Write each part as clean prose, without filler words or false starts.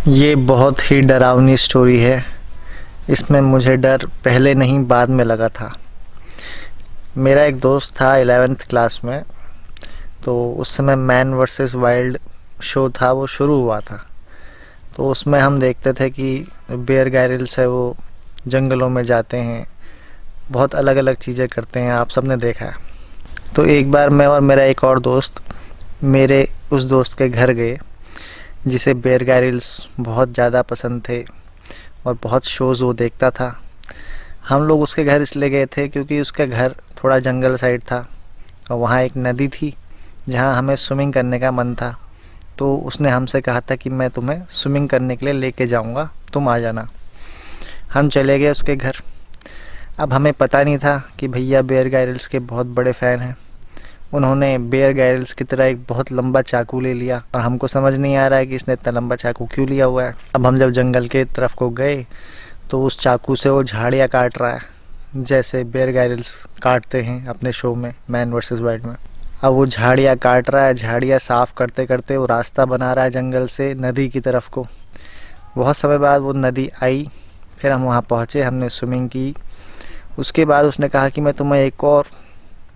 ये बहुत ही डरावनी स्टोरी है। इसमें मुझे डर पहले नहीं बाद में लगा था। मेरा एक दोस्त था 11th क्लास में, तो उस समय मैन वर्सेस वाइल्ड शो था, वो शुरू हुआ था। तो उसमें हम देखते थे कि बेयर ग्रिल्स है, वो जंगलों में जाते हैं, बहुत अलग अलग चीज़ें करते हैं, आप सबने देखा है। तो एक बार मैं और मेरा एक और दोस्त मेरे उस दोस्त के घर गए जिसे बेयर ग्रिल्स बहुत ज़्यादा पसंद थे और बहुत शोज़ वो देखता था। हम लोग उसके घर इसलिए गए थे क्योंकि उसका घर थोड़ा जंगल साइड था और वहाँ एक नदी थी जहाँ हमें स्विमिंग करने का मन था। तो उसने हमसे कहा था कि मैं तुम्हें स्विमिंग करने के लिए लेके जाऊँगा, तुम आ जाना। हम चले गए उसके घर। अब हमें पता नहीं था कि भैया बेयर ग्रिल्स के बहुत बड़े फ़ैन हैं। उन्होंने बेयर ग्रिल्स की तरह एक बहुत लंबा चाकू ले लिया और हमको समझ नहीं आ रहा है कि इसने इतना लंबा चाकू क्यों लिया हुआ है। अब हम जब जंगल के तरफ को गए तो उस चाकू से वो झाड़ियाँ काट रहा है जैसे बेयर ग्रिल्स काटते हैं अपने शो में मैन वर्सेस वाइल्ड में। अब वो झाड़ियाँ काट रहा है, झाड़ियाँ साफ़ करते करते वो रास्ता बना रहा है जंगल से नदी की तरफ को। बहुत समय बाद वो नदी आई, फिर हम वहाँ पहुँचे, हमने स्विमिंग की। उसके बाद उसने कहा कि मैं तुम्हें एक और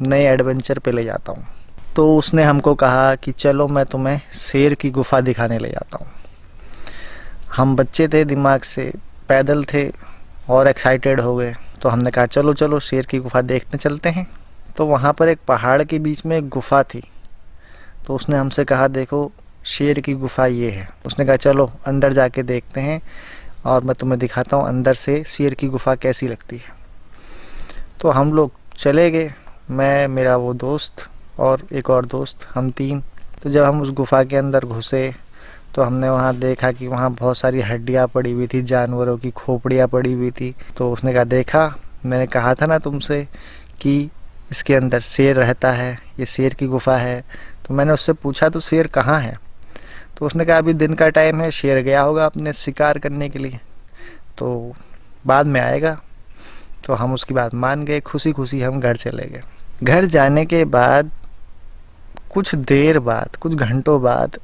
नए एडवेंचर पे ले जाता हूँ। तो उसने हमको कहा कि चलो मैं तुम्हें शेर की गुफ़ा दिखाने ले जाता हूँ। हम बच्चे थे, दिमाग से पैदल थे और एक्साइटेड हो गए। तो हमने कहा चलो चलो शेर की गुफ़ा देखने चलते हैं। तो वहाँ पर एक पहाड़ के बीच में एक गुफ़ा थी। तो उसने हमसे कहा देखो शेर की गुफ़ा ये है। उसने कहा चलो अंदर जाके देखते हैं और मैं तुम्हें दिखाता हूँ अंदर से शेर की गुफ़ा कैसी लगती है। तो हम लोग चले गए, मैं, मेरा वो दोस्त और एक और दोस्त, हम तीन। तो जब हम उस गुफ़ा के अंदर घुसे तो हमने वहाँ देखा कि वहाँ बहुत सारी हड्डियाँ पड़ी हुई थी, जानवरों की खोपड़ियाँ पड़ी हुई थी। तो उसने कहा देखा, मैंने कहा था ना तुमसे कि इसके अंदर शेर रहता है, ये शेर की गुफ़ा है। तो मैंने उससे पूछा तो शेर कहाँ है? तो उसने कहा अभी दिन का टाइम है, शेर गया होगा अपने शिकार करने के लिए, तो बाद में आएगा। तो हम उसकी बात मान गए, खुशी खुशी हम घर चले गए। घर जाने के बाद कुछ देर बाद, कुछ घंटों बाद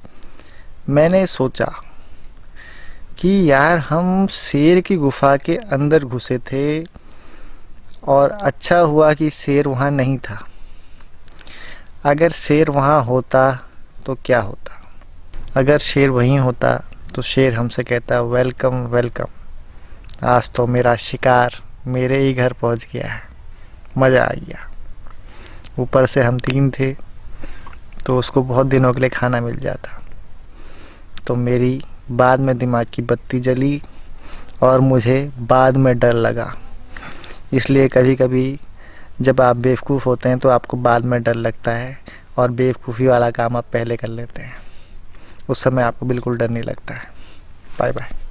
मैंने सोचा कि यार हम शेर की गुफ़ा के अंदर घुसे थे और अच्छा हुआ कि शेर वहाँ नहीं था। अगर शेर वहाँ होता तो क्या होता? अगर शेर वहीं होता तो शेर हमसे कहता वेलकम वेलकम, आज तो मेरा शिकार मेरे ही घर पहुँच गया है, मज़ा आ गया। ऊपर से हम तीन थे तो उसको बहुत दिनों के लिए खाना मिल जाता। तो मेरी बाद में दिमाग की बत्ती जली और मुझे बाद में डर लगा। इसलिए कभी कभी जब आप बेवकूफ़ होते हैं तो आपको बाद में डर लगता है और बेवकूफ़ी वाला काम आप पहले कर लेते हैं, उस समय आपको बिल्कुल डर नहीं लगता है। Bye bye.